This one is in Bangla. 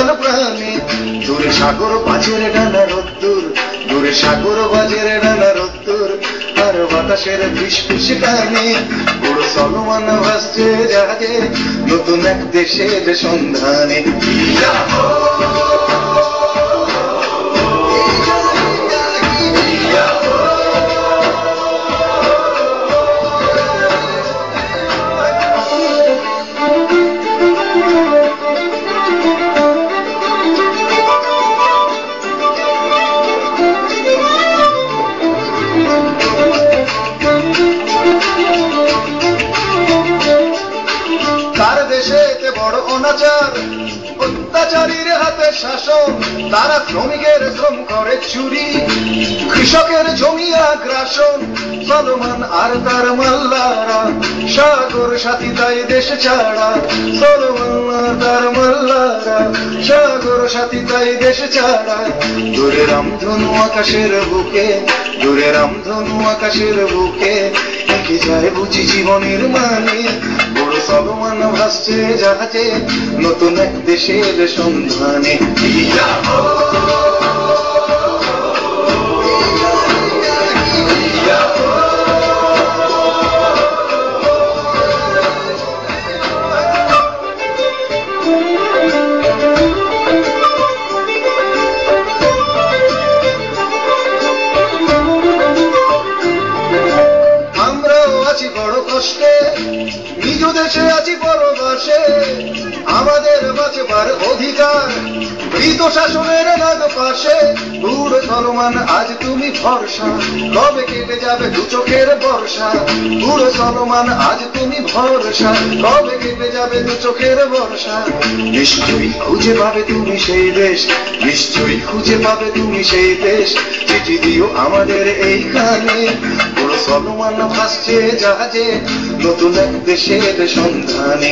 বিশাল প্রাণী। দূরে সাগর বাজের ডানা রোদ্দুর, দূরে সাগর বাজের ডানা রোদ্দুর, আর বাতাসের ফিসফিস গানে বুড়ো সলমান ভাসছে জাহাজে নতুন এক দেশের সন্ধানে। তার দেশে এতে বড় অনাচার, অত্যাচারীর হাতে শাসন, তারা শ্রমিকের শ্রম করে চুরি, কৃষকের জমি আগ্রাসন। সলমান আর তার মাল্লারা সাগর সাথী তাই দেশ ছাড়া, সলমান আর তার মাল্লারা সাগর সাথী তাই দেশ ছাড়া। দূরে রামধনু আকাশের বুকে, দূরে রামধনু আকাশের বুকে, একে যায় বুঝি জীবনের মানে। বুড়ো সলমান ভাসছে জাহাজে নতুন এক দেশের সন্ধানে। বড় কষ্টে নিজ দেশে আছি পরবাসে, আমাদের বাঁচবার অধিকার মৃত শাসনের নাগ পাশে। বুড়ো সলমান আজ তুমি ভরসা, কবে কেটে যাবে দু চোখের বর্ষা। বুড়ো সলমান আজ তুমি ভরসা, কবে কেটে যাবে দু চোখের বর্ষা। নিশ্চয়ই খুঁজে পাবে তুমি সেই দেশ, নিশ্চয়ই খুঁজে পাবে তুমি সেই দেশ, চিঠি দিও আমাদের এইখানে। বুড়ো সলমান ভাসছে জাহাজে নতুন এক দেশের সন্ধানে।